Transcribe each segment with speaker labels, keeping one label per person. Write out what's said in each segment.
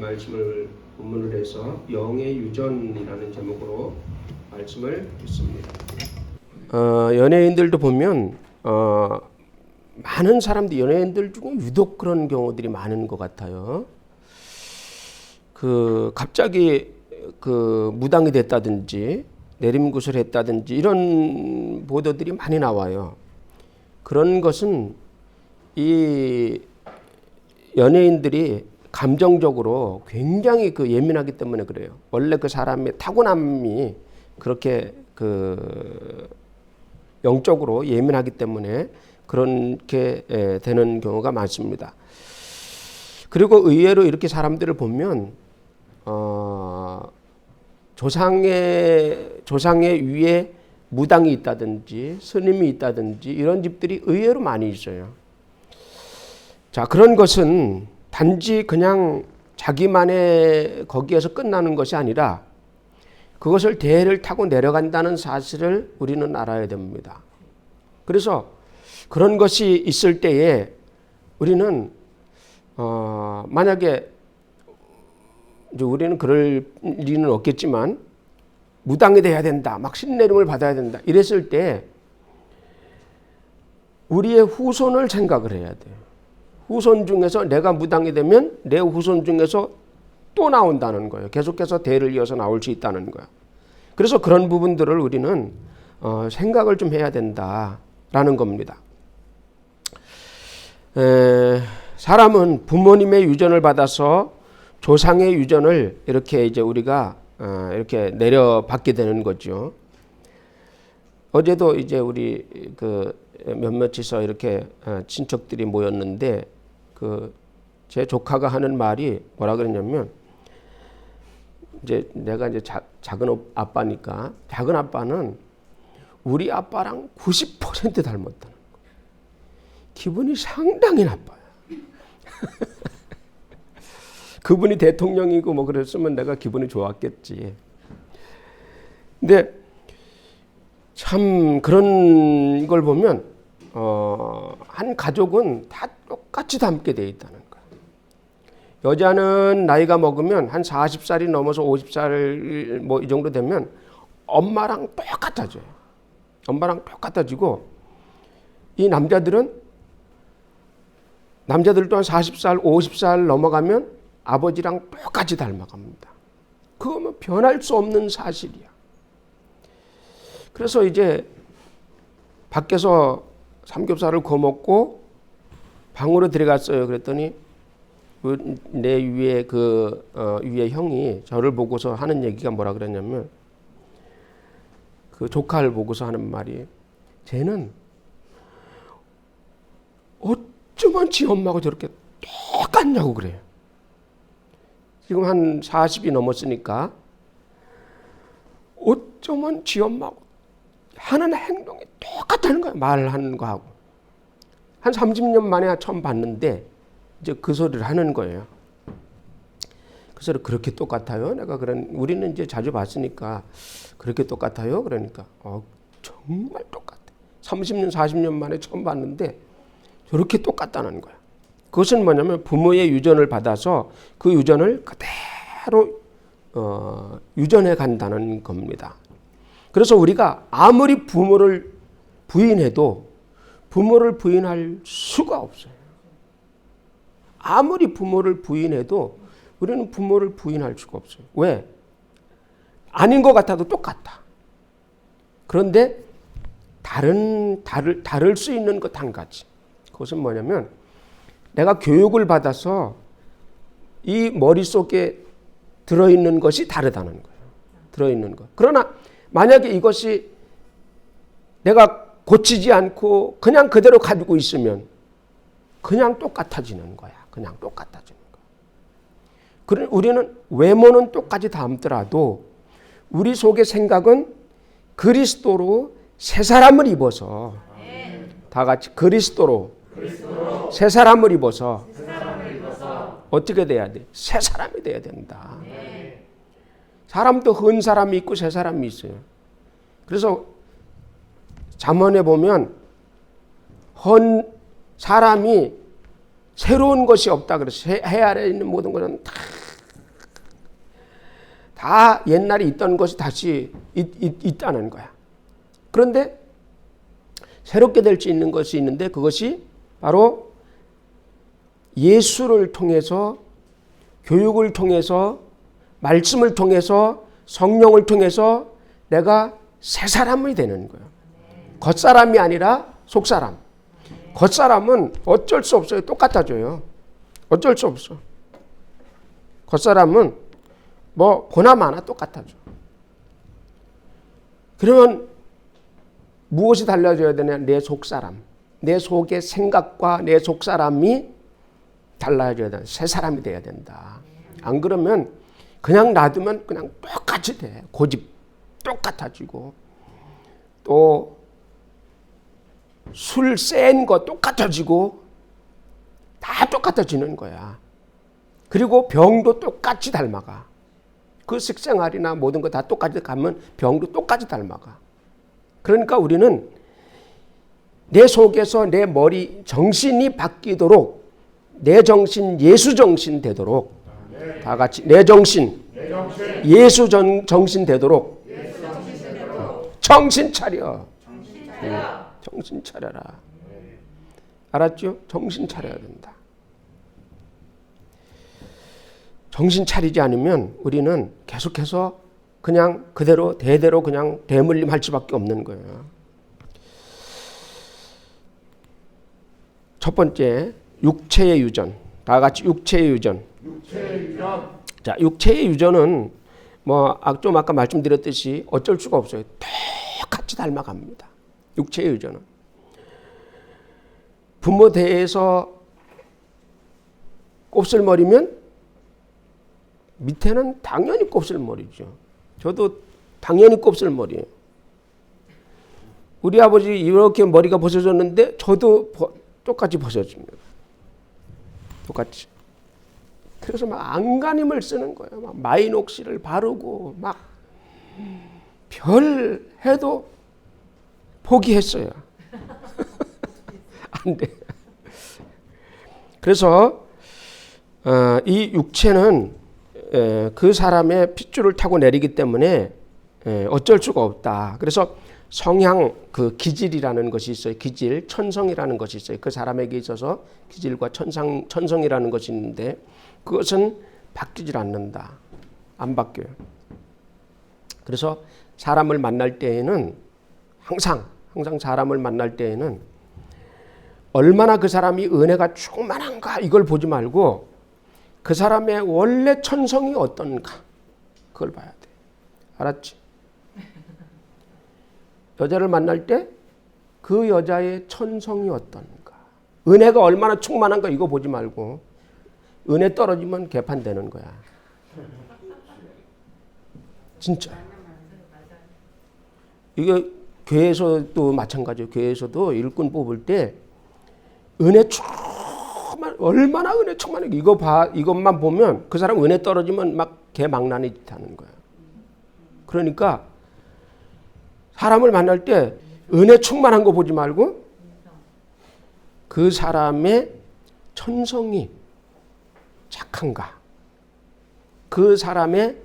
Speaker 1: 말씀을 본문을 해서 영의 유전이라는 제목으로 말씀을 듣습니다. 연예인들도 보면 많은 사람들 연예인들 중에 유독 그런 경우들이 많은 것 같아요. 갑자기 무당이 됐다든지 내림굿을 했다든지 이런 보도들이 많이 나와요. 그런 것은 이 연예인들이 감정적으로 굉장히 예민하기 때문에 그래요. 원래 그 사람의 타고남이 그렇게 영적으로 예민하기 때문에 그렇게 되는 경우가 많습니다. 그리고 의외로 이렇게 사람들을 보면 조상의 위에 무당이 있다든지 스님이 있다든지 이런 집들이 의외로 많이 있어요. 자, 그런 것은 단지 그냥 자기만의 거기에서 끝나는 것이 아니라 그것을 대를 타고 내려간다는 사실을 우리는 알아야 됩니다. 그래서 그런 것이 있을 때에 우리는 만약에 이제 우리는 그럴 리는 없겠지만 무당이 돼야 된다, 막 신내림을 받아야 된다 이랬을 때 우리의 후손을 생각을 해야 돼요. 후손 중에서 내가 무당이 되면 내 후손 중에서 또 나온다는 거예요. 계속해서 대를 이어서 나올 수 있다는 거예요. 그래서 그런 부분들을 우리는 생각을 좀 해야 된다라는 겁니다. 사람은 부모님의 유전을 받아서 조상의 유전을 이렇게 이제 우리가 이렇게 내려받게 되는 거죠. 어제도 이제 우리 몇몇이서 이렇게 친척들이 모였는데 제 조카가 하는 말이 뭐라 그랬냐면 이제 내가 이제 작은 아빠니까 작은 아빠는 우리 아빠랑 90% 닮았다는 거예요. 기분이 상당히 나빠요. 그분이 대통령이고 뭐 그랬으면 내가 기분이 좋았겠지. 근데 참 그런 걸 보면 한 가족은 다 똑같이 닮게 돼 있다는 거예요. 여자는 나이가 먹으면 한 40살이 넘어서 50살 뭐 이 정도 되면 엄마랑 똑같아져요. 엄마랑 똑같아지고 이 남자들도 한 40살, 50살 넘어가면 아버지랑 똑같이 닮아갑니다. 그거는 변할 수 없는 사실이야. 그래서 이제 밖에서 삼겹살을 구워 먹고 방으로 들어갔어요. 그랬더니 내 위에 위에 형이 저를 보고서 하는 얘기가 뭐라 그랬냐면 조카를 보고서 하는 말이 쟤는 어쩌면 지 엄마하고 저렇게 똑같냐고 그래요. 지금 한 40이 넘었으니까 어쩌면 지 엄마하고 하는 행동이 똑같다는 거예요. 말하는 거하고. 한 30년 만에 처음 봤는데 이제 그 소리를 하는 거예요. 그 소리 그렇게 똑같아요? 내가 우리는 이제 자주 봤으니까 그렇게 똑같아요? 그러니까 정말 똑같아. 30년, 40년 만에 처음 봤는데 저렇게 똑같다는 거야. 그것은 뭐냐면 부모의 유전을 받아서 그 유전을 그대로 유전해 간다는 겁니다. 그래서 우리가 아무리 부모를 부인해도 부모를 부인할 수가 없어요. 아무리 부모를 부인해도 우리는 부모를 부인할 수가 없어요. 왜? 아닌 것 같아도 똑같다. 그런데 다를 수 있는 것 한 가지. 그것은 뭐냐면 내가 교육을 받아서 이 머릿속에 들어있는 것이 다르다는 거예요. 들어있는 것. 그러나 만약에 이것이 내가 고치지 않고 그냥 그대로 가지고 있으면 그냥 똑같아지는 거야. 그냥 똑같아지는 거야. 우리는 외모는 똑같이 닮더라도 우리 속의 생각은 그리스도로 새 사람을 입어서 다 같이 그리스도로 새 사람을 입어서 어떻게 돼야 돼? 새 사람이 돼야 된다. 사람도 헌 사람이 있고 새 사람이 있어요. 그래서 잠언에 보면 헌 사람이 새로운 것이 없다 그래서 해 아래에 있는 모든 것은 다 다 옛날에 있던 것이 다시 있다는 거야. 그런데 새롭게 될 수 있는 것이 있는데 그것이 바로 예수를 통해서, 교육을 통해서, 말씀을 통해서, 성령을 통해서 내가 새 사람이 되는 거예요. 겉사람이 아니라 속사람. 겉사람은 어쩔 수 없어요. 똑같아져요. 어쩔 수 없어. 겉사람은 뭐 보나마나 똑같아져. 그러면 무엇이 달라져야 되냐? 내 속사람. 내 속의 생각과 내 속사람이 달라져야 된다. 새 사람이 돼야 된다. 안 그러면 그냥 놔두면 그냥 똑같이 돼. 고집 똑같아지고 또 술 센 거 똑같아지고 다 똑같아지는 거야. 그리고 병도 똑같이 닮아가. 그 식생활이나 모든 거 다 똑같이 가면 병도 똑같이 닮아가. 그러니까 우리는 내 속에서 내 머리 정신이 바뀌도록 내 정신 예수 정신 되도록 다 같이 내 정신 예수 정신 되도록 정신 차려. 정신 차려라. 알았죠? 정신 차려야 된다. 정신 차리지 않으면 우리는 계속해서 그냥 그대로 대대로 그냥 대물림 할 수밖에 없는 거예요. 첫 번째, 육체의 유전. 다 같이 육체의 유전. 자, 육체의 유전은 뭐 좀 아까 말씀드렸듯이 어쩔 수가 없어요. 똑같이 닮아갑니다. 육체의 유전은. 부모 대에서 곱슬머리면 밑에는 당연히 곱슬머리죠. 저도 당연히 곱슬머리예요. 우리 아버지 이렇게 머리가 벗어졌는데 저도 똑같이 벗어집니다. 똑같이. 그래서 막 안간힘을 쓰는 거예요. 막 마이녹시를 바르고 막 별 해도 포기했어요. 안 돼. 그래서 이 육체는 그 사람의 핏줄을 타고 내리기 때문에 어쩔 수가 없다. 그래서 성향, 그 기질이라는 것이 있어요. 기질, 천성이라는 것이 있어요. 그 사람에게 있어서 기질과 천성이라는 것이 있는데 그것은 바뀌질 않는다. 안 바뀌어요. 그래서 사람을 만날 때에는 항상 사람을 만날 때에는 얼마나 그 사람이 은혜가 충만한가 이걸 보지 말고 그 사람의 원래 천성이 어떤가 그걸 봐야 돼. 알았지? 여자를 만날 때 그 여자의 천성이 어떤가, 은혜가 얼마나 충만한가 이거 보지 말고 은혜 떨어지면 개판되는 거야. 진짜. 이게 교회에서도 마찬가지예요. 교회에서도 일꾼 뽑을 때 은혜 충만, 얼마나 은혜 충만해. 이거 봐, 이것만 보면 그 사람 은혜 떨어지면 막 개망나니 짓 하는 거야. 그러니까 사람을 만날 때 은혜 충만한 거 보지 말고 그 사람의 천성이 착한가, 그 사람의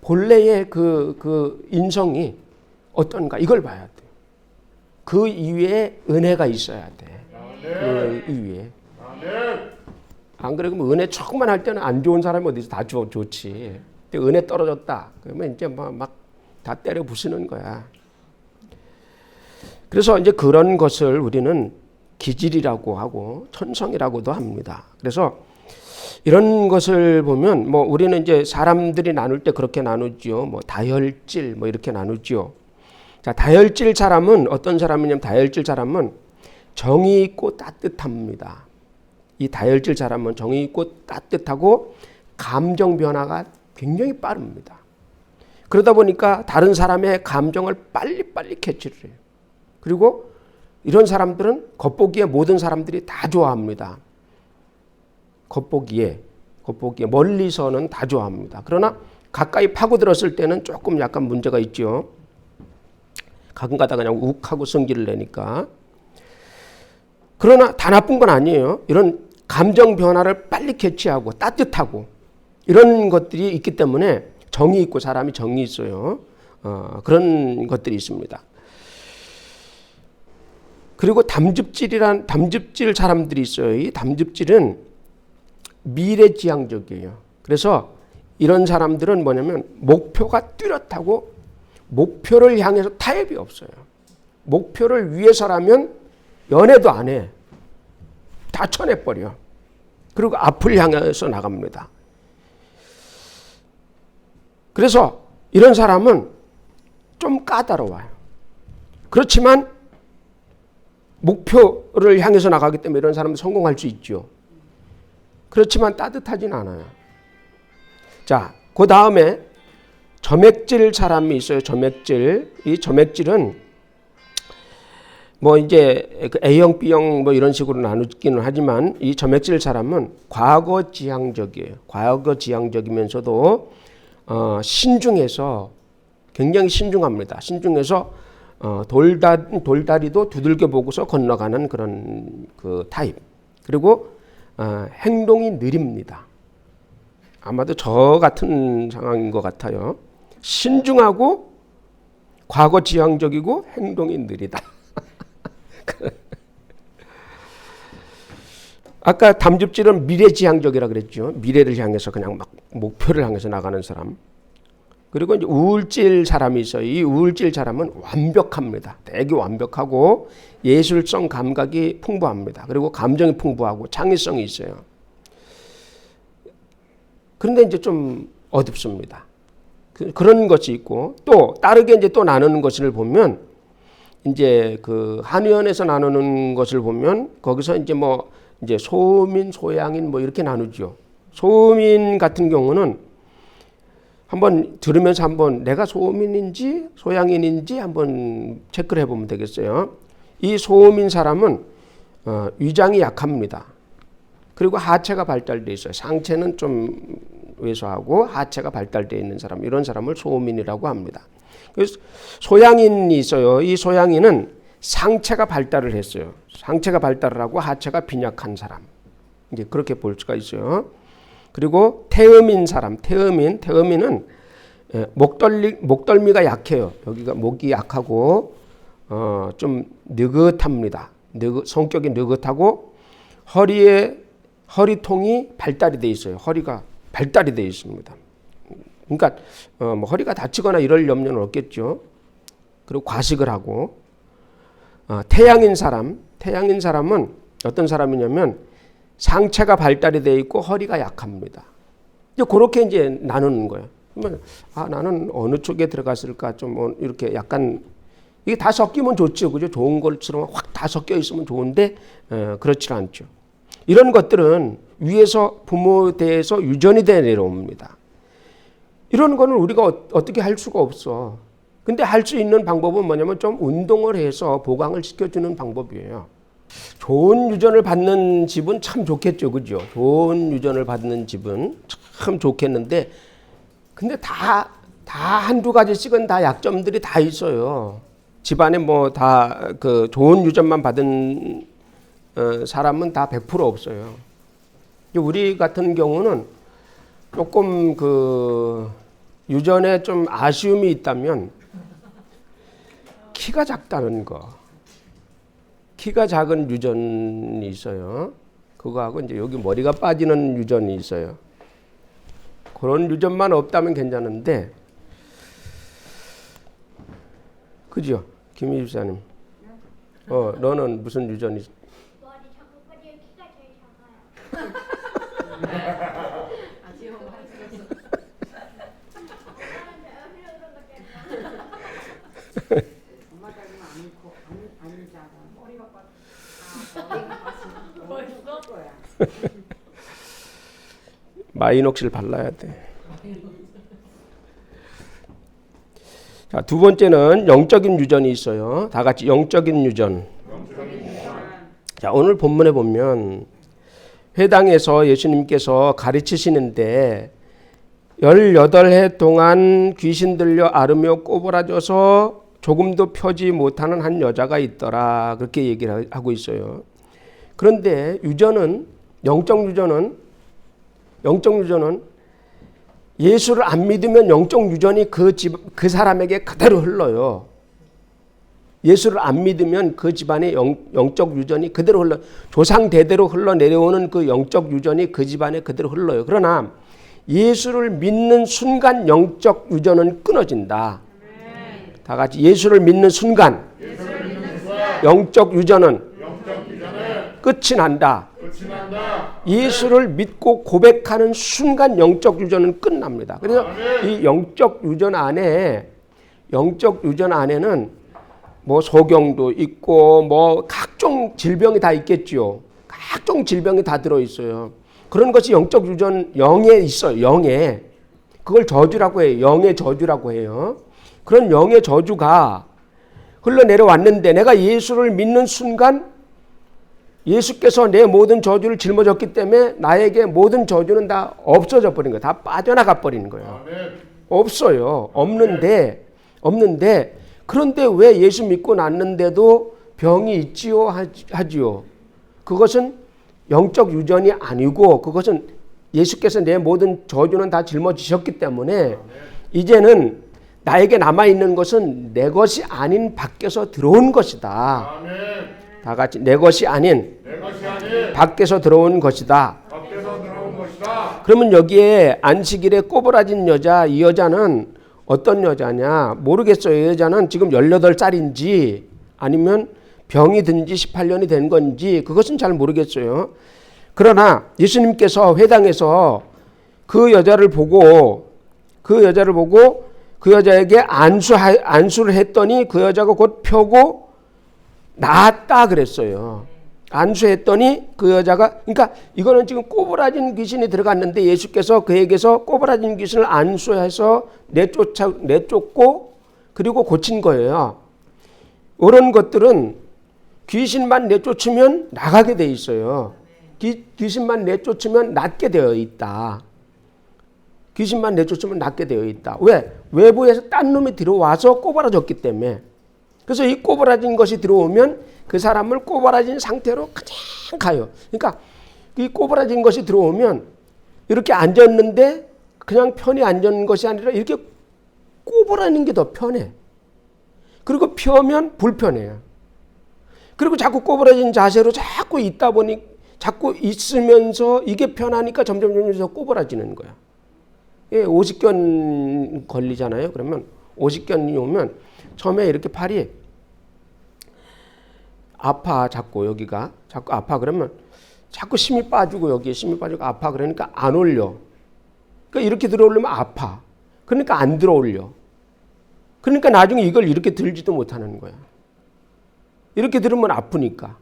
Speaker 1: 본래의 그 인성이 어떤가 이걸 봐야 돼. 그 이외에 은혜가 있어야 돼. 그 이외에. 안 그러면 은혜 충만할 때는 안 좋은 사람이 어디서 다 좋지. 근데 은혜 떨어졌다. 그러면 이제 막 다 때려 부수는 거야. 그래서 이제 그런 것을 우리는 기질이라고 하고 천성이라고도 합니다. 그래서 이런 것을 보면 뭐 우리는 이제 사람들이 나눌 때 그렇게 나누지요. 뭐 다혈질 뭐 이렇게 나누지요. 자, 다혈질 사람은 어떤 사람이냐면 다혈질 사람은 정이 있고 따뜻합니다. 이 다혈질 사람은 정이 있고 따뜻하고 감정 변화가 굉장히 빠릅니다. 그러다 보니까 다른 사람의 감정을 빨리빨리 캐치를 해요. 그리고 이런 사람들은 겉보기에 모든 사람들이 다 좋아합니다. 겉보기에 멀리서는 다 좋아합니다. 그러나 가까이 파고들었을 때는 조금 약간 문제가 있죠. 가끔 가다 그냥 욱하고 성기를 내니까. 그러나 다 나쁜 건 아니에요. 이런 감정 변화를 빨리 캐치하고 따뜻하고 이런 것들이 있기 때문에 정이 있고 사람이 정이 있어요. 그런 것들이 있습니다. 그리고 담즙질 사람들이 있어요. 이 담즙질은 미래지향적이에요. 그래서 이런 사람들은 뭐냐면 목표가 뚜렷하고 목표를 향해서 타협이 없어요. 목표를 위해서라면 연애도 안 해. 다 쳐내버려. 그리고 앞을 향해서 나갑니다. 그래서 이런 사람은 좀 까다로워요. 그렇지만 목표를 향해서 나가기 때문에 이런 사람은 성공할 수 있죠. 그렇지만 따뜻하진 않아요. 자, 그 다음에 점액질 사람이 있어요. 점액질. 이 점액질은 뭐 이제 A형, B형 뭐 이런 식으로 나누기는 하지만 이 점액질 사람은 과거지향적이에요. 과거지향적이면서도 신중해서 굉장히 신중합니다. 신중해서 돌다리도 두들겨 보고서 건너가는 그런 그 타입. 그리고 행동이 느립니다. 아마도 저 같은 상황인 것 같아요. 신중하고 과거지향적이고 행동이 느리다. 아까 담즙질은 미래지향적이라 그랬죠. 미래를 향해서 그냥 막 목표를 향해서 나가는 사람. 그리고 이제 우울질 사람이 있어요. 이 우울질 사람은 완벽합니다. 되게 완벽하고 예술성 감각이 풍부합니다. 그리고 감정이 풍부하고 창의성이 있어요. 그런데 이제 좀 어둡습니다. 그런 것이 있고 또 다르게 이제 또 나누는 것을 보면 이제 그 한의원에서 나누는 것을 보면 거기서 이제 뭐 이제 소민, 소양인 뭐 이렇게 나누죠. 소민 같은 경우는 한번 들으면서 한번 내가 소민인지 소양인인지 한번 체크를 해보면 되겠어요. 이 소민 사람은 위장이 약합니다. 그리고 하체가 발달되어 있어요. 상체는 좀 왜소하고 하체가 발달되어 있는 사람, 이런 사람을 소민이라고 합니다. 그래서 소양인이 있어요. 이 소양인은 상체가 발달을 했어요. 상체가 발달을 하고 하체가 빈약한 사람. 이제 그렇게 볼 수가 있어요. 그리고 태음인 사람, 태음인은 목덜미가 약해요. 여기가 목이 약하고 좀 느긋합니다. 성격이 느긋하고 허리통이 발달이 돼 있어요. 허리가 발달이 돼 있습니다. 그러니까 뭐 허리가 다치거나 이럴 염려는 없겠죠. 그리고 과식을 하고 태양인 사람은 어떤 사람이냐면 상체가 발달이 돼 있고 허리가 약합니다. 이제 그렇게 이제 나누는 거예요. 그러면 나는 어느 쪽에 들어갔을까 좀 이렇게 약간 이게 다 섞이면 좋죠, 그죠? 좋은 것처럼 확 다 섞여 있으면 좋은데 그렇지 않죠. 이런 것들은 위에서 부모에 대해서 유전이 돼 내려옵니다. 이런 거는 우리가 어떻게 할 수가 없어. 근데 할 수 있는 방법은 뭐냐면 좀 운동을 해서 보강을 시켜주는 방법이에요. 좋은 유전을 받는 집은 참 좋겠죠, 그죠? 좋은 유전을 받는 집은 참 좋겠는데, 근데 다 한두 가지씩은 다 약점들이 다 있어요. 집안에 뭐 다 그 좋은 유전만 받은 사람은 다 100% 없어요. 우리 같은 경우는 조금 그 유전에 좀 아쉬움이 있다면 키가 작다는 거. 키가 작은 유전이 있어요. 그거하고 이제 여기 머리가 빠지는 유전이 있어요. 그런 유전만 없다면 괜찮은데, 그죠? 김희 집사님. 너는 무슨 유전이?
Speaker 2: 머리 작고 빠지고 키가 제일 작아요.
Speaker 3: 엄마 닮으면 안 작아. 머리가 빠져. 머리가 거야.
Speaker 1: 마이녹실 발라야 돼. 자, 두 번째는 영적인 유전이 있어요. 다 같이 영적인 유전. 자, 오늘 본문에 보면 회당에서 예수님께서 가르치시는데 18해 동안 귀신 들려 앓으며 꼬부라져서 조금도 펴지 못하는 한 여자가 있더라. 그렇게 얘기를 하고 있어요. 그런데 영적 유전은 예수를 안 믿으면 영적 유전이 그 사람에게 그대로 흘러요. 예수를 안 믿으면 그 집안의 영적 유전이 그대로 흘러, 조상 대대로 흘러내려오는 그 영적 유전이 그 집안에 그대로 흘러요. 그러나 예수를 믿는 순간 영적 유전은 끊어진다. 다 같이 예수를 믿는 순간 영적 유전은 끝이 난다. 예수를 믿고 고백하는 순간 영적 유전은 끝납니다. 그래서 이 영적 유전 안에는 뭐 소경도 있고 뭐 각종 질병이 다 있겠지요. 각종 질병이 다 들어 있어요. 그런 것이 영적 유전 영에 있어요. 영에. 그걸 저주라고 해요. 영의 저주라고 해요. 그런 영의 저주가 흘러내려왔는데 내가 예수를 믿는 순간 예수께서 내 모든 저주를 짊어졌기 때문에 나에게 모든 저주는 다 없어져 버린 거예요. 다 빠져나가 버리는 거예요. 없어요. 없는데 그런데 왜 예수 믿고 났는데도 병이 있지요 하지요. 그것은 영적 유전이 아니고 그것은 예수께서 내 모든 저주는 다 짊어지셨기 때문에 이제는 나에게 남아있는 것은 내 것이 아닌 밖에서 들어온 것이다. 다 같이 내 것이 아닌 밖에서 들어온 것이다. 그러면 여기에 안식일에 꼬부라진 여자, 이 여자는 어떤 여자냐 모르겠어요. 이 여자는 지금 18살인지 아니면 병이 든 지 18년이 된 건지 그것은 잘 모르겠어요. 그러나 예수님께서 회당에서 그 여자를 보고 그 여자에게 안수를 했더니 그 여자가 곧 펴고 나았다 그랬어요. 안수했더니 그 여자가, 그러니까 이거는 지금 꼬부라진 귀신이 들어갔는데 예수께서 그에게서 꼬부라진 귀신을 안수해서 내쫓고 그리고 고친 거예요. 이런 것들은 귀신만 내쫓으면 나가게 돼 있어요. 귀신만 내쫓으면 낫게 되어 있다. 귀신만 내쫓으면 낫게 되어 있다. 왜? 외부에서 딴 놈이 들어와서 꼬부라졌기 때문에. 그래서 이 꼬부라진 것이 들어오면 그 사람을 꼬부라진 상태로 그냥 가요. 그러니까 이 꼬부라진 것이 들어오면 이렇게 앉았는데 그냥 편히 앉은 것이 아니라 이렇게 꼬부라는 게 더 편해. 그리고 펴면 불편해요. 그리고 자꾸 꼬부라진 자세로 자꾸 있다 보니 자꾸 있으면서 이게 편하니까 점점 더 꼬부라지는 거야. 예, 오십견 걸리잖아요. 그러면 오십견이 오면 처음에 이렇게 팔이 아파, 자꾸 여기가 자꾸 아파. 그러면 자꾸 힘이 빠지고 여기에 힘이 빠지고 아파. 그러니까 안 올려. 그러니까 이렇게 들어오려면 아파. 그러니까 안 들어올려. 그러니까 나중에 이걸 이렇게 들지도 못하는 거야. 이렇게 들으면 아프니까.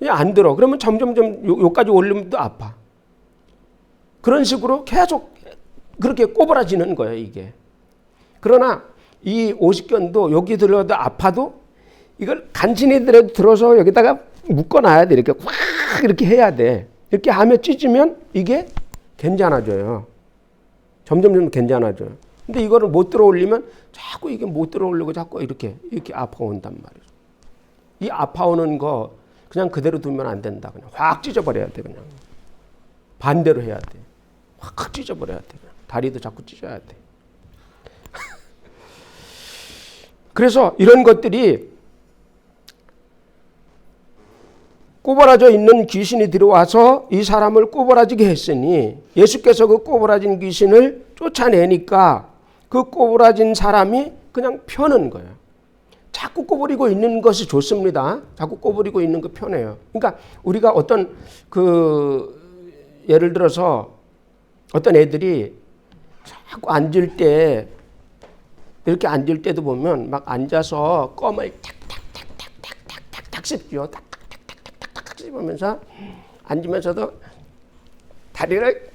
Speaker 1: 안 들어. 그러면 점점점 여기까지 올리면 또 아파. 그런 식으로 계속 그렇게 꼬부라지는 거예요, 이게. 그러나 이 오십견도 여기 들어도 아파도 이걸 간신히 들어서 여기다가 묶어놔야 돼. 이렇게 확 이렇게 해야 돼. 이렇게 하면 찢으면 이게 괜찮아져요. 점점 괜찮아져요. 근데 이거를 못 들어올리면 자꾸 이게 못 들어올리고 자꾸 이렇게 아파온단 말이죠. 이 아파오는 거 그냥 그대로 두면 안 된다. 그냥 확 찢어버려야 돼. 그냥 반대로 해야 돼. 확 찢어버려야 돼. 그냥. 다리도 자꾸 찢어야 돼. 그래서 이런 것들이 꼬부라져 있는 귀신이 들어와서 이 사람을 꼬부라지게 했으니 예수께서 그 꼬부라진 귀신을 쫓아내니까 그 꼬부라진 사람이 그냥 펴는 거예요. 자꾸 꼬부리고 있는 것이 좋습니다. 자꾸 꼬부리고 있는 거 편해요. 그러니까 우리가 어떤 예를 들어서 어떤 애들이 자꾸 앉을 때 이렇게 앉을 때도 보면 막 앉아서 껌을 탁탁탁탁탁탁탁 씹죠. 탁탁탁탁탁탁 씹으면서 앉으면서도 다리를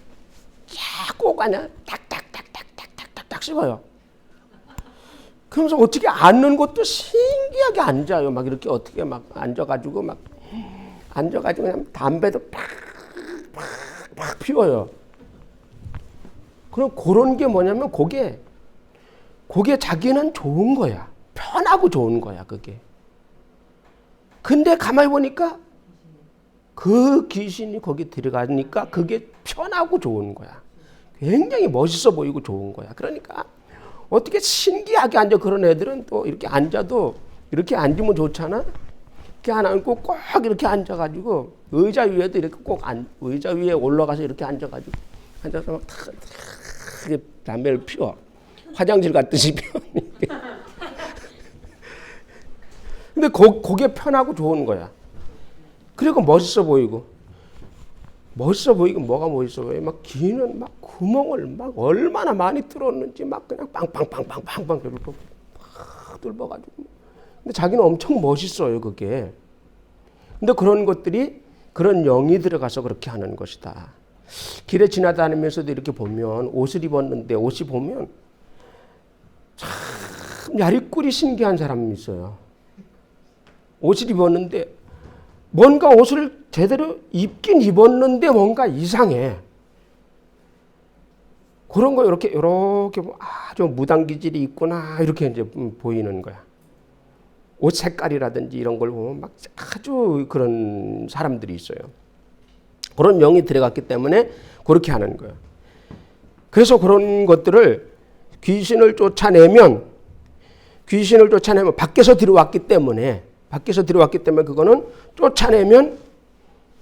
Speaker 1: 자꾸 그냥 탁탁탁탁탁탁탁 씹어요. 그러면서 어떻게 앉는 것도 신기하게 앉아요. 막 이렇게 어떻게 막 앉아가지고 그냥 담배도 팍 피워요. 그럼 그런 게 뭐냐면 그게 자기는 좋은 거야. 편하고 좋은 거야, 그게. 근데 가만히 보니까 그 귀신이 거기 들어가니까 그게 편하고 좋은 거야. 굉장히 멋있어 보이고 좋은 거야. 그러니까 어떻게 신기하게 앉아. 그런 애들은 또 이렇게 앉아도 이렇게 앉으면 좋잖아. 이렇게 안 앉고 꼭 이렇게 앉아가지고 의자 위에도 이렇게 의자 위에 올라가서 이렇게 앉아가지고 앉아서 막 이렇게 담배를 피워. 화장실 갔듯이 피워. 근데 그게 편하고 좋은 거야. 그리고 멋있어 보이고. 멋있어 보이긴 뭐가 멋있어 보여. 막 귀는 막 구멍을 막 얼마나 많이 뚫었는지 막 그냥 빵빵빵빵빵빵 뚫고 막 뚫어가지고. 근데 자기는 엄청 멋있어요, 그게. 근데 그런 것들이 그런 영이 들어가서 그렇게 하는 것이다. 길에 지나다니면서도 이렇게 보면 옷을 입었는데 옷이 보면 참 야리꾸리 신기한 사람이 있어요. 옷을 입었는데 뭔가 옷을 제대로 입긴 입었는데 뭔가 이상해. 그런 거 이렇게 아주 무당 기질이 있구나 이렇게 이제 보이는 거야. 옷 색깔이라든지 이런 걸 보면 막 아주 그런 사람들이 있어요. 그런 영이 들어갔기 때문에 그렇게 하는 거예요. 그래서 그런 것들을 귀신을 쫓아내면 밖에서 들어왔기 때문에 그거는 쫓아내면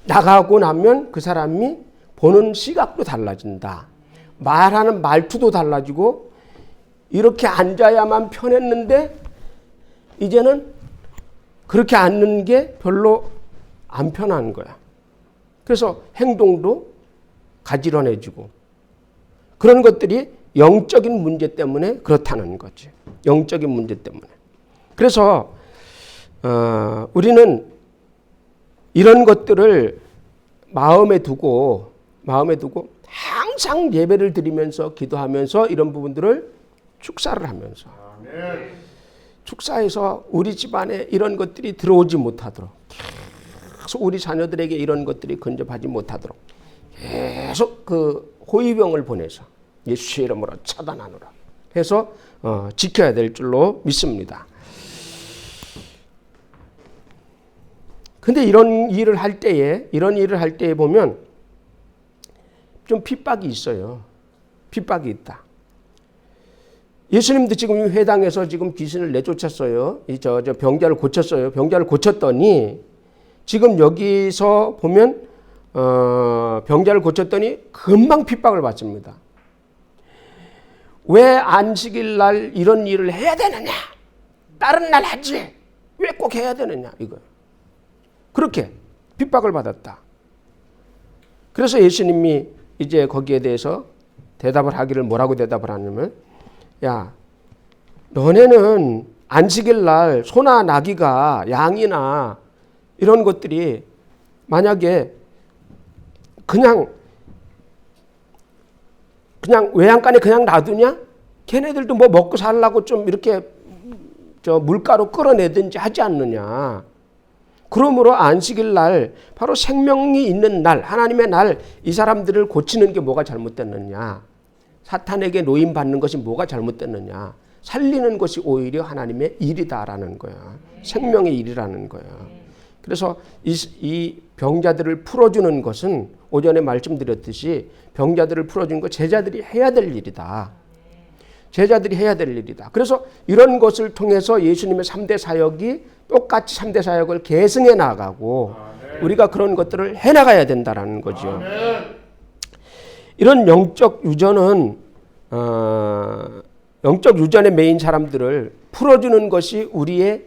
Speaker 1: 나가고 나면 그 사람이 보는 시각도 달라진다. 말하는 말투도 달라지고 이렇게 앉아야만 편했는데 이제는 그렇게 앉는 게 별로 안 편한 거야. 그래서 행동도 가지런해지고 그런 것들이 영적인 문제 때문에 그렇다는 거지. 영적인 문제 때문에. 그래서 우리는 이런 것들을 마음에 두고 항상 예배를 드리면서 기도하면서 이런 부분들을 축사를 하면서 축사해서 우리 집안에 이런 것들이 들어오지 못하도록 계속 우리 자녀들에게 이런 것들이 근접하지 못하도록 계속 그 호위병을 보내서 예수의 이름으로 차단하노라 해서 지켜야 될 줄로 믿습니다. 근데 이런 일을 할 때에 보면 좀 핍박이 있어요. 핍박이 있다. 예수님도 지금 이 회당에서 지금 귀신을 내쫓았어요. 저 병자를 고쳤어요. 병자를 고쳤더니 지금 여기서 보면 병자를 고쳤더니 금방 핍박을 받습니다. 왜 안식일 날 이런 일을 해야 되느냐? 다른 날 하지. 왜 꼭 해야 되느냐? 이거. 그렇게 핍박을 받았다. 그래서 예수님이 이제 거기에 대해서 대답을 하기를 뭐라고 대답을 하냐면 야, 너네는 안식일 날 소나 나귀가 양이나 이런 것들이 만약에 그냥 외양간에 그냥 놔두냐? 걔네들도 뭐 먹고 살라고 좀 이렇게 물가로 끌어내든지 하지 않느냐? 그러므로 안식일 날 바로 생명이 있는 날, 하나님의 날, 이 사람들을 고치는 게 뭐가 잘못됐느냐? 사탄에게 노임받는 것이 뭐가 잘못됐느냐? 살리는 것이 오히려 하나님의 일이다라는 거야. 생명의 일이라는 거야. 그래서 이 병자들을 풀어주는 것은 오전에 말씀드렸듯이 병자들을 풀어주는 것 제자들이 해야 될 일이다. 제자들이 해야 될 일이다. 그래서 이런 것을 통해서 예수님의 3대 사역이 똑같이 3대 사역을 계승해 나가고 우리가 그런 것들을 해나가야 된다는 거죠. 이런 영적 유전은 영적 유전에 매인 사람들을 풀어주는 것이 우리의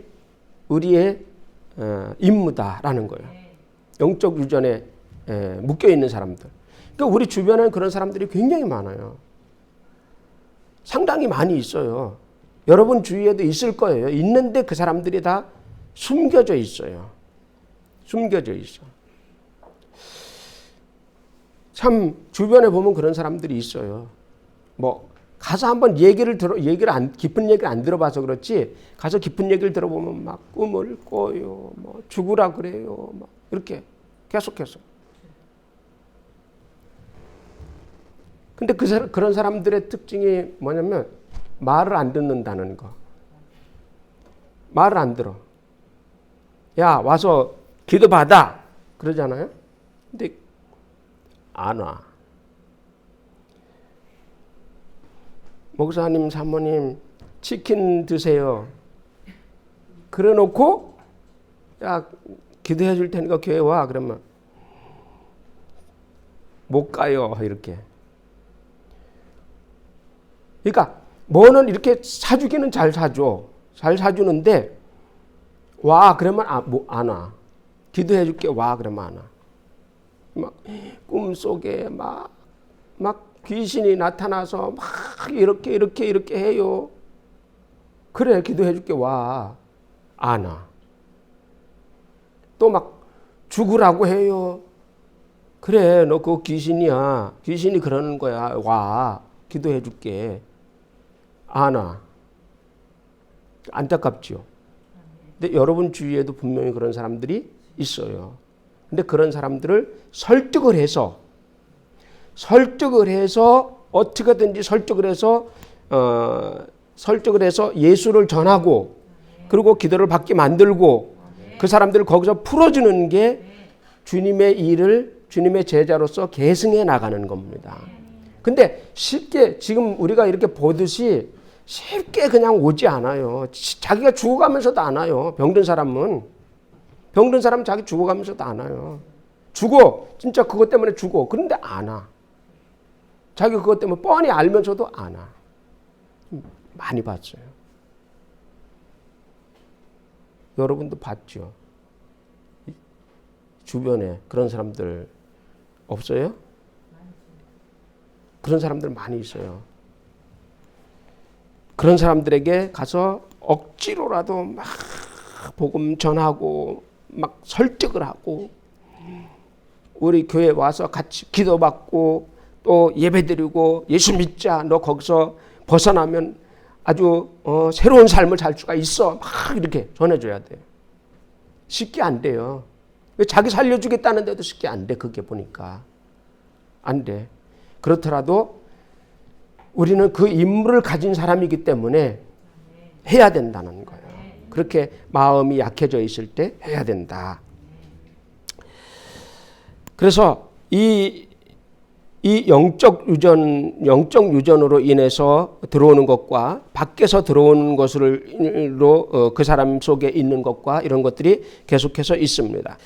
Speaker 1: 임무다라는 거예요. 영적 유전에 묶여 있는 사람들. 그러니까 우리 주변에는 그런 사람들이 굉장히 많아요. 상당히 많이 있어요. 여러분 주위에도 있을 거예요. 있는데 그 사람들이 다 숨겨져 있어요. 숨겨져 있어. 참 주변에 보면 그런 사람들이 있어요. 뭐 가서 한번 깊은 얘기를 안 들어봐서 그렇지 가서 깊은 얘기를 들어보면 막 꿈을 꿔요. 뭐 죽으라 그래요. 막 이렇게 계속해서. 근데 그런 사람들의 특징이 뭐냐면 말을 안 듣는다는 거. 말을 안 들어. 야 와서 기도 받아 그러잖아요. 근데 안 와. 목사님, 사모님 치킨 드세요. 그래 놓고 야 기도해 줄 테니까 교회 와. 그러면 못 가요. 이렇게. 그러니까 뭐는 이렇게 사주기는 잘 사줘. 잘 사주는데 와 그러면 안 와. 기도해 줄게 와 그러면 안 와. 막 꿈속에 막 귀신이 나타나서 막 이렇게 해요. 그래 기도해 줄게 와. 안 와. 또 막 죽으라고 해요. 그래 너 그거 귀신이야. 귀신이 그러는 거야. 와 기도해 줄게. 안 와. 안타깝죠. 근데 여러분 주위에도 분명히 그런 사람들이 있어요. 근데 그런 사람들을 설득을 해서 어떻게든지 설득을 해서 예수를 전하고 그리고 기도를 받게 만들고 그 사람들을 거기서 풀어주는 게 주님의 일을 주님의 제자로서 계승해 나가는 겁니다. 근데 쉽게 지금 우리가 이렇게 보듯이 쉽게 그냥 오지 않아요. 자기가 죽어가면서도 안 와요. 병든 사람은 자기 죽어가면서도 안 와요. 죽어. 진짜 그것 때문에 죽어. 그런데 안 와. 자기 그것 때문에 뻔히 알면서도 안 와. 많이 봤어요. 여러분도 봤죠? 주변에 그런 사람들 없어요? 그런 사람들 많이 있어요. 그런 사람들에게 가서 억지로라도 막 복음 전하고 막 설득을 하고 우리 교회 와서 같이 기도받고 또 예배드리고 예수 믿자. 너 거기서 벗어나면 아주 새로운 삶을 살 수가 있어. 막 이렇게 전해줘야 돼요. 쉽게 안 돼요. 왜 자기 살려주겠다는데도 쉽게 안 돼. 그게 보니까 안 돼. 그렇더라도 우리는 그 임무를 가진 사람이기 때문에 해야 된다는 거예요. 그렇게 마음이 약해져 있을 때 해야 된다. 그래서 이 영적 유전으로 인해서 들어오는 것과 밖에서 들어오는 것으로 그 사람 속에 있는 것과 이런 것들이 계속해서 있습니다.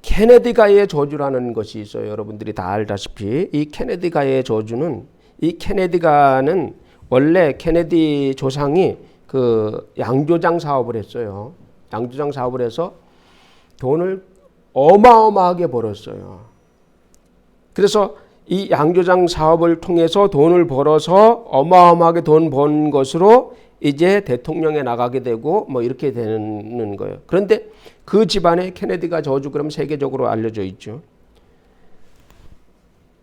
Speaker 1: 케네디가의 저주라는 것이 있어요. 여러분들이 다 알다시피 이 케네디가의 저주는 이 케네디가는 원래 케네디 조상이 그 양조장 사업을 했어요. 양조장 사업을 해서 돈을 어마어마하게 벌었어요. 그래서 이 양조장 사업을 통해서 돈을 벌어서 어마어마하게 돈 번 것으로 이제 대통령에 나가게 되고 뭐 이렇게 되는 거예요. 그런데 그 집안에 케네디가 저주 그럼 세계적으로 알려져 있죠.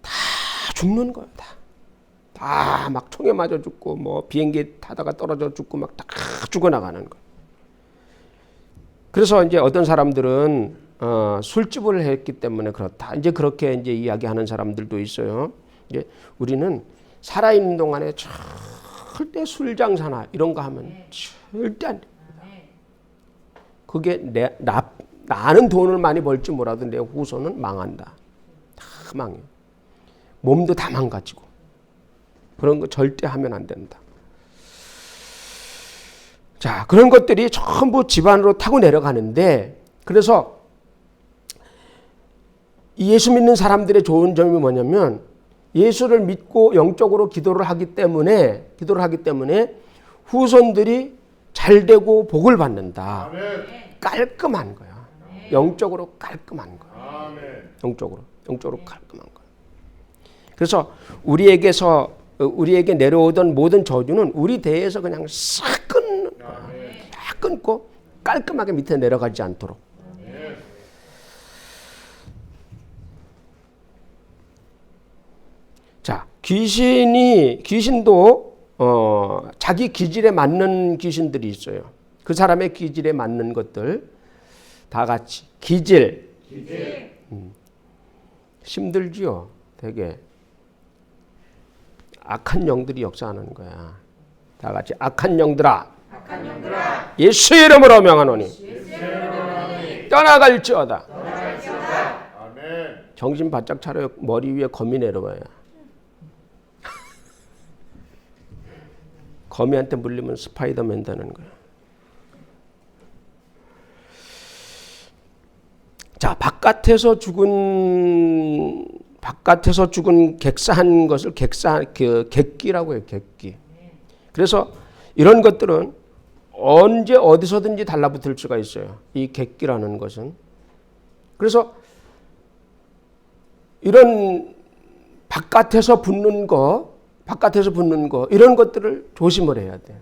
Speaker 1: 다 죽는 거예요. 다 막 총에 맞아 죽고 뭐 비행기 타다가 떨어져 죽고 막 다 죽어나가는 거예요. 그래서 이제 어떤 사람들은 술집을 했기 때문에 그렇다. 이제 그렇게 이제 이야기하는 사람들도 있어요. 이제 우리는 살아있는 동안에 절대 술 장사나 이런 거 하면 절대 안 돼. 그게 나는 돈을 많이 벌지 뭐라도 내 후손은 망한다. 다 망해. 몸도 다 망가지고. 그런 거 절대 하면 안 된다. 자, 그런 것들이 전부 집안으로 타고 내려가는데 그래서 예수 믿는 사람들의 좋은 점이 뭐냐면 예수를 믿고 영적으로 기도를 하기 때문에 후손들이 잘 되고 복을 받는다. 아멘. 깔끔한 거야. 아멘. 영적으로 깔끔한 거야. 아멘. 영적으로 깔끔한 거야. 그래서 우리에게 내려오던 모든 저주는 우리 대에서 그냥 싹 끊는 거야. 싹 끊고 깔끔하게 밑에 내려가지 않도록. 자, 귀신도 자기 기질에 맞는 귀신들이 있어요. 그 사람의 기질에 맞는 것들 다 같이 기질. 힘들지요, 되게. 악한 영들이 역사하는 거야. 다 같이 악한 영들아. 예수 이름으로 명하노니. 떠나갈지어다. 아멘. 정신 바짝 차려. 머리 위에 검이 내려와야. 거미한테 물리면 스파이더맨 되는 거예요. 자, 바깥에서 죽은 객사한 것을 객기라고 해요. 객기. 그래서 이런 것들은 언제 어디서든지 달라붙을 수가 있어요. 이 객기라는 것은. 그래서 이런 바깥에서 붙는 거 이런 것들을 조심을 해야 돼.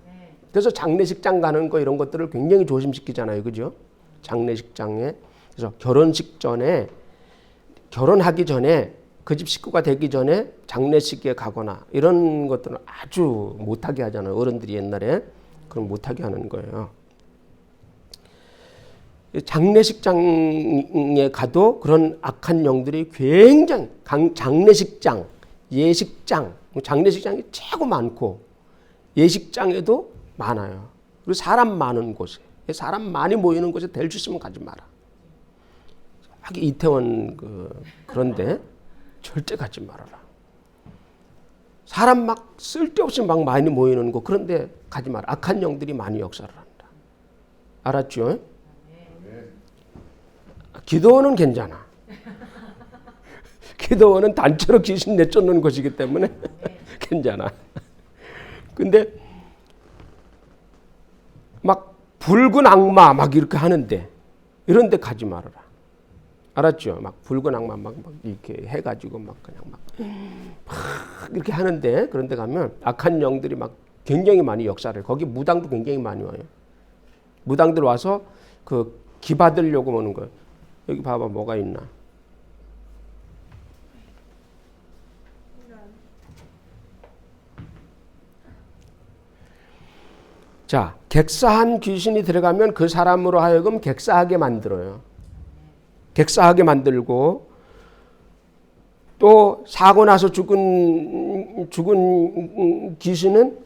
Speaker 1: 그래서 장례식장 가는 거 이런 것들을 굉장히 조심시키잖아요. 그죠? 장례식장에. 그래서 결혼하기 전에 그 집 식구가 되기 전에 장례식에 가거나 이런 것들은 아주 못하게 하잖아요. 어른들이 옛날에. 그럼 못하게 하는 거예요. 장례식장에 가도 그런 악한 영들이 굉장히 장례식장, 예식장, 장례식장이 최고 많고 예식장에도 많아요. 그리고 사람 많은 곳에, 사람 많이 모이는 곳에 될 수 있으면 가지 마라. 하긴 이태원 그런데 절대 가지 말아라. 사람 막 쓸데없이 막 많이 모이는 곳 그런데 가지 마라. 악한 영들이 많이 역사를 한다. 알았죠? 기도원은 괜찮아. 기도원은 단체로 귀신 내쫓는 곳이기 때문에 괜찮아. 근데 막 붉은 악마 막 이렇게 하는데 이런 데 가지 말아라. 알았죠? 막 붉은 악마 막 이렇게 해가지고 막 그냥 막 이렇게 하는데 그런 데 가면 악한 영들이 막 굉장히 많이 역사를 거기 무당도 굉장히 많이 와요. 무당들 와서 그 기 받으려고 오는 거예요. 여기 봐봐 뭐가 있나. 자, 객사한 귀신이 들어가면 그 사람으로 하여금 객사하게 만들어요. 객사하게 만들고 또 사고 나서 죽은 귀신은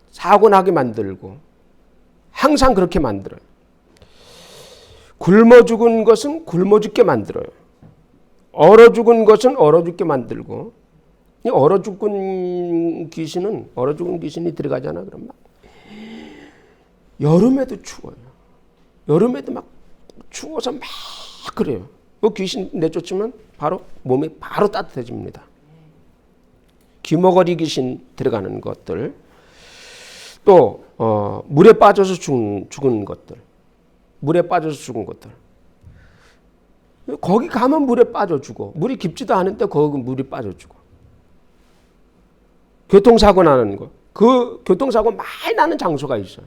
Speaker 1: 사고 나게 만들고 항상 그렇게 만들어요. 굶어 죽은 것은 굶어 죽게 만들어요. 얼어 죽은 것은 얼어 죽게 만들고 이 얼어 죽은 귀신이 들어가잖아. 그럼 막 여름에도 추워요. 여름에도 막 추워서 막 그래요. 그 귀신 내쫓으면 바로 몸이 바로 따뜻해집니다. 귀머거리 귀신 들어가는 것들, 또 물에 빠져서 죽은 것들, 물에 빠져서 죽은 것들. 거기 가면 물에 빠져 죽어. 물이 깊지도 않은데 거기 물이 빠져 죽어. 교통사고 나는 거, 그 교통사고 많이 나는 장소가 있어요.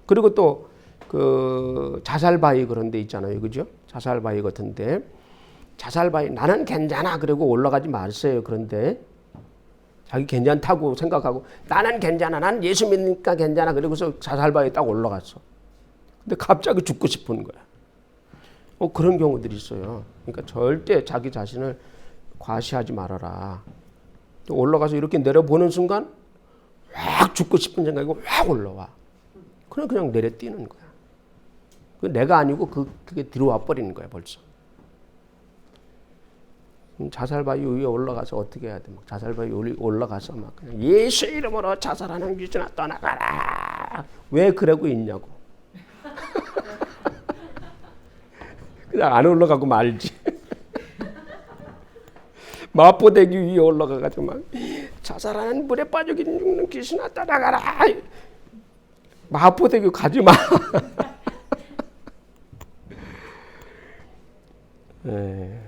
Speaker 1: 그리고 또 그 자살바위 그런 데 있잖아요. 그죠? 자살바위 같은데 자살바위 나는 괜찮아 그러고 올라가지 마세요. 그런데 자기 괜찮다고 생각하고 나는 괜찮아. 난 예수 믿으니까 괜찮아. 그러고서 자살바위에 딱 올라갔어. 근데 갑자기 죽고 싶은 거야. 그런 경우들이 있어요. 그러니까 절대 자기 자신을 과시하지 말아라. 또 올라가서 이렇게 내려보는 순간 확 죽고 싶은 생각이 확 올라와. 그냥 내려뛰는 거야. 내가 아니고 그게 들어와 버리는 거야 벌써. 자살바위 위에 올라가서 어떻게 해야 돼? 막 자살바위 올라가서 막 그냥 예수 이름으로 자살하는 귀신아 떠나가라. 왜 그러고 있냐고. 그냥 안 올라가고 말지. 마포대교 위에 올라가가지고 막 자살하는 물에 빠져 죽는 귀신아 떠나가라. 마포대교 가지 마. 네.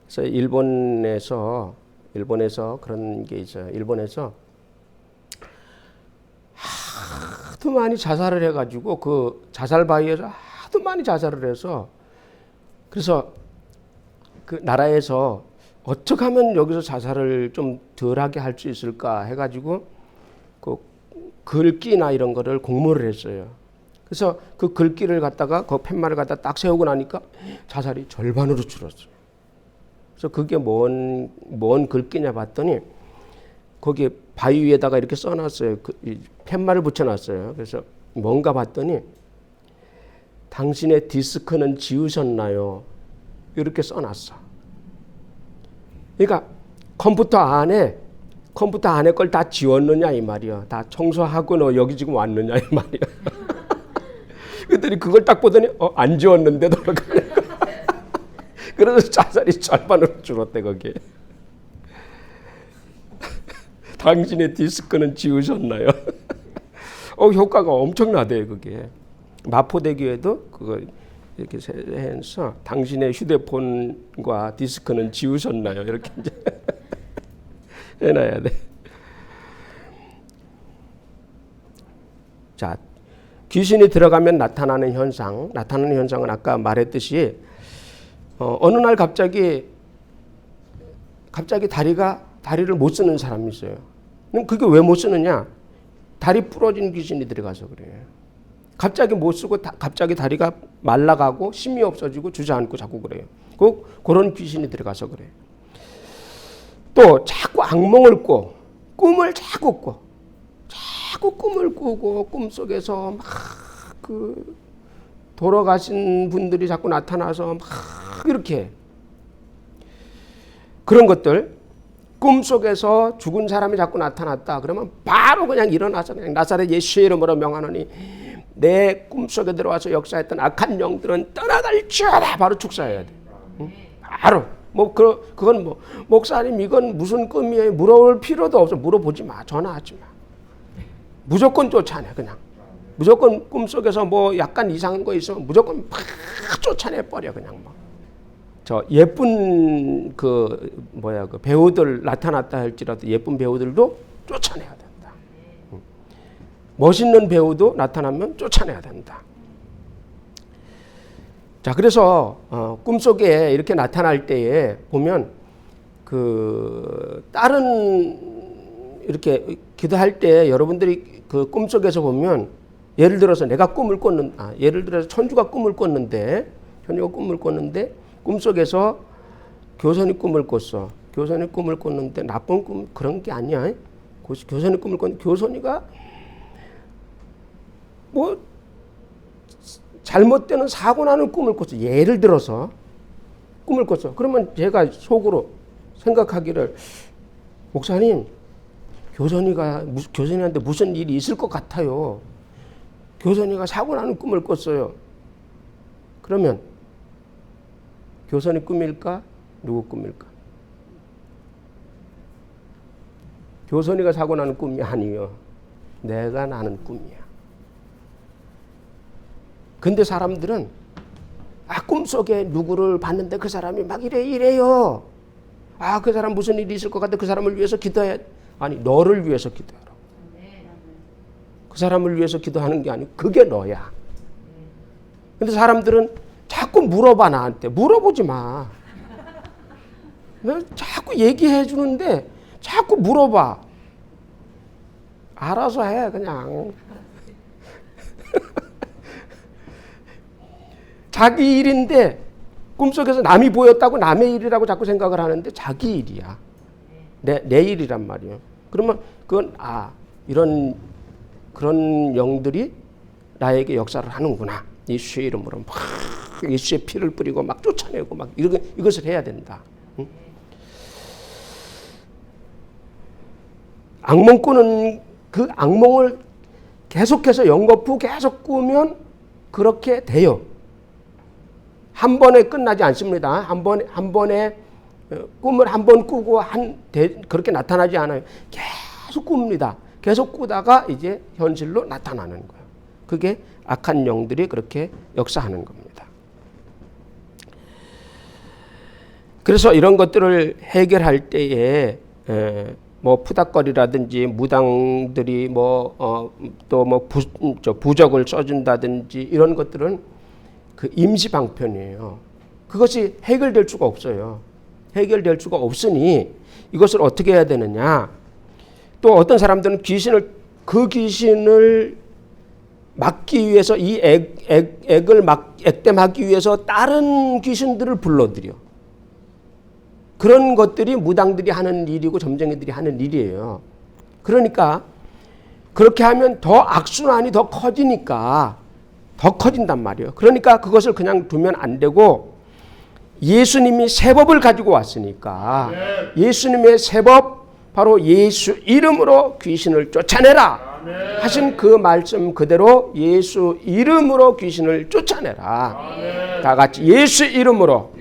Speaker 1: 그래서 일본에서 그런 게 있어요. 일본에서 하도 많이 자살을 해가지고 그 자살바위에서 하도 많이 자살을 해서 그래서 그 나라에서 어떻게 하면 여기서 자살을 좀 덜하게 할 수 있을까 해가지고 그 글귀나 이런 거를 공모를 했어요. 그래서 그 글귀를 갖다가 그 팻말을 갖다 딱 세우고 나니까 자살이 절반으로 줄었어요. 그래서 그게 뭔 글귀냐 봤더니 거기에 바위 위에다가 이렇게 써놨어요. 팻말을 붙여놨어요. 그래서 뭔가 봤더니 당신의 디스크는 지우셨나요? 이렇게 써놨어. 그러니까 컴퓨터 안에 컴퓨터 안에 걸 다 지웠느냐 이 말이야. 다 청소하고 너 여기 지금 왔느냐 이 말이야. 그랬더니 그걸 딱 보더니 안 지웠는데 돌아가는 거야. 그래서 자살이 절반으로 줄었대 거기에. 당신의 디스크는 지우셨나요? 효과가 엄청나대 그게. 마포대교에도 그거 이렇게 해서 당신의 휴대폰과 디스크는 지우셨나요? 이렇게 이제 해놔야 돼. 자, 귀신이 들어가면 나타나는 현상은 아까 말했듯이 어느 날 갑자기 다리를 못 쓰는 사람이 있어요. 그럼 그게 왜 못 쓰느냐? 다리 부러진 귀신이 들어가서 그래요. 갑자기 못 쓰고 갑자기 다리가 말라가고 힘이 없어지고 주저앉고 자꾸 그래요. 그런 귀신이 들어가서 그래요. 또 자꾸 악몽을 꿔, 꿈을 자꾸 꿔, 자꾸 꿈을 꾸고 꿈속에서 막 그 돌아가신 분들이 자꾸 나타나서 막 이렇게 그런 것들. 꿈속에서 죽은 사람이 자꾸 나타났다. 그러면 바로 그냥 일어나서 그냥 나사렛 예수의 이름으로 명하노니 내 꿈속에 들어와서 역사했던 악한 영들은 떠나갈지어다. 바로 축사해야 돼. 응? 바로. 그건 목사님 이건 무슨 꿈이에요? 물어볼 필요도 없어. 물어보지 마. 전화하지 마. 무조건 쫓아내 그냥. 무조건 꿈속에서 약간 이상한 거 있으면 무조건 팍 쫓아내 버려 그냥 저 예쁜 그 배우들 나타났다 할지라도 예쁜 배우들도 쫓아내야 된다. 멋있는 배우도 나타나면 쫓아내야 된다. 자, 그래서 꿈속에 이렇게 나타날 때에 보면 그 다른 이렇게 기도할 때 여러분들이 그 꿈속에서 보면 예를 들어서 내가 꿈을 예를 들어서 천주가 꿈을 꿨는데 꿈속에서 교선이 꿈을 꿨어. 교선이 꿈을 꿨는데 나쁜 꿈 그런 게 아니야. 교선이 꿈을 꿨는데 교선이가 잘못되는 사고 나는 꿈을 꿨어. 예를 들어서 꿈을 꿨어. 그러면 제가 속으로 생각하기를 목사님 교선이한테 무슨 일이 있을 것 같아요. 교선이가 사고 나는 꿈을 꿨어요. 그러면 교선이 꿈일까? 누구 꿈일까? 교선이가 사고 나는 꿈이 아니요. 내가 나는 꿈이야. 근데 사람들은 꿈속에 누구를 봤는데 그 사람이 막 이래요. 그 사람 무슨 일이 있을 것 같아. 그 사람을 위해서 기도해. 아니, 너를 위해서 기도하라고. 그 사람을 위해서 기도하는 게 아니고 그게 너야. 근데 사람들은 자꾸 물어봐 나한테. 물어보지 마. 자꾸 얘기해 주는데 자꾸 물어봐. 알아서 해 그냥. 자기 일인데 꿈속에서 남이 보였다고 남의 일이라고 자꾸 생각을 하는데 자기 일이야. 내 일이란 말이에요. 그러면 그건 그런 영들이 나에게 역사를 하는구나. 예수의 이름으로 막 예수의 피를 뿌리고 막 쫓아내고 막 이것을 해야 된다. 응? 악몽 꾸는 그 악몽을 계속해서 연거푸 계속 꾸면 그렇게 돼요. 한 번에 끝나지 않습니다. 한 번에 꿈을 한 번 꾸고 그렇게 나타나지 않아요. 계속 꿉니다. 계속 꾸다가 이제 현실로 나타나는 거예요. 그게 악한 영들이 그렇게 역사하는 겁니다. 그래서 이런 것들을 해결할 때에 푸닥거리라든지 무당들이 부적을 써준다든지 이런 것들은 그 임시 방편이에요. 그것이 해결될 수가 없어요. 해결될 수가 없으니 이것을 어떻게 해야 되느냐. 또 어떤 사람들은 그 귀신을 막기 위해서 이 액을 액땜하기 위해서 다른 귀신들을 불러들여. 그런 것들이 무당들이 하는 일이고 점쟁이들이 하는 일이에요. 그러니까 그렇게 하면 더 악순환이 더 커지니까 더 커진단 말이에요. 그러니까 그것을 그냥 두면 안 되고 예수님이 세법을 가지고 왔으니까 예수님의 세법 바로 예수 이름으로 귀신을 쫓아내라 하신 그 말씀 그대로 예수 이름으로 귀신을 쫓아내라. 다 같이 예수 이름으로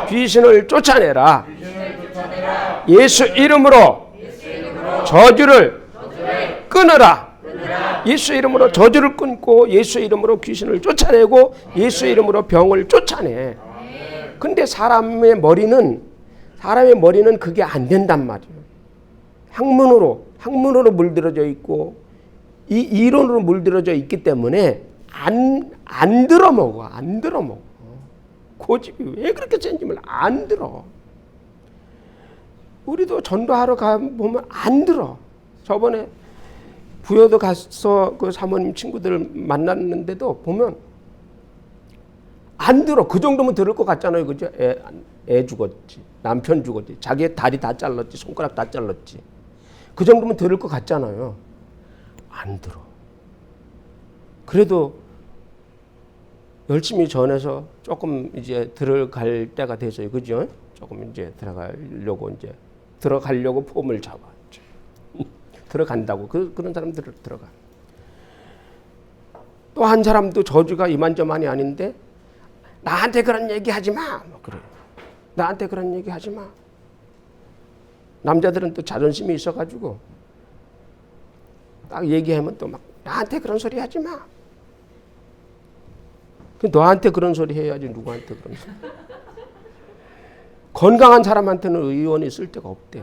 Speaker 1: 귀신을 쫓아내라. 예수 이름으로 저주를 끊어라. 예수 이름으로 저주를 끊고 예수 이름으로 귀신을 쫓아내고 예수 이름으로 병을 쫓아내. 근데 사람의 머리는 그게 안 된단 말이에요. 학문으로 물들어져 있고 이 이론으로 물들어져 있기 때문에 안 들어먹어. 안 들어먹어. 고집이 왜 그렇게 센지 몰라. 안 들어. 우리도 전도하러 가보면 안 들어. 저번에 부여도 가서 그 사모님 친구들 만났는데도 보면 안 들어. 그 정도면 들을 것 같잖아요. 그죠? 애 죽었지. 남편 죽었지. 자기의 다리 다 잘랐지. 손가락 다 잘랐지. 그 정도면 들을 것 같잖아요. 안 들어. 그래도 열심히 전해서 조금 이제 들어갈 때가 돼서요. 그죠? 조금 이제 들어가려고 폼을 잡았죠. 들어간다고. 그런 사람들 들어가. 또 한 사람도 저주가 이만저만이 아닌데 나한테 그런 얘기 하지 마. 뭐 그래요. 나한테 그런 얘기 하지 마. 남자들은 또 자존심이 있어가지고 딱 얘기하면 또 막 나한테 그런 소리 하지 마. 너한테 그런 소리 해야지 누구한테 그런 소리. 건강한 사람한테는 의원이 쓸 데가 없대.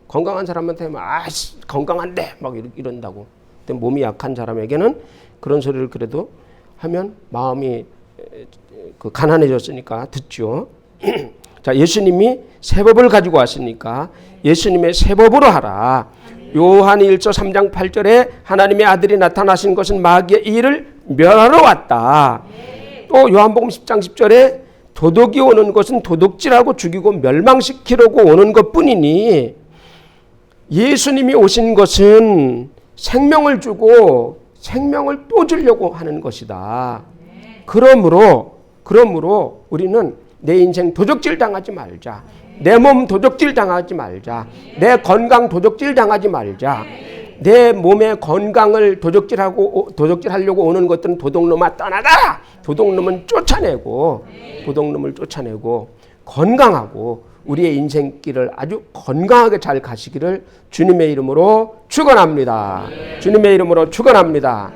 Speaker 1: 건강한 사람한테 하면 아씨 건강한데 막 이런다고. 근데 몸이 약한 사람에게는 그런 소리를 그래도 하면 마음이 그 가난해졌으니까 듣죠. 자, 예수님이 세법을 가지고 왔으니까 예수님의 세법으로 하라. 요한 1서 3장 8절에 하나님의 아들이 나타나신 것은 마귀의 일을 멸하러 왔다. 또 요한복음 10장 10절에 도둑이 오는 것은 도둑질하고 죽이고 멸망시키려고 오는 것뿐이니 예수님이 오신 것은 생명을 주고 생명을 또 주려고 하는 것이다. 그러므로 우리는 내 인생 도적질 당하지 말자. 내 몸 도적질 당하지 말자. 내 건강 도적질 당하지 말자. 내 몸의 건강을 도적질하려고 오는 것들은 도둑놈아 떠나라. 도둑놈을 쫓아내고 건강하고 우리의 인생길을 아주 건강하게 잘 가시기를 주님의 이름으로 축원합니다. 주님의 이름으로 축원합니다.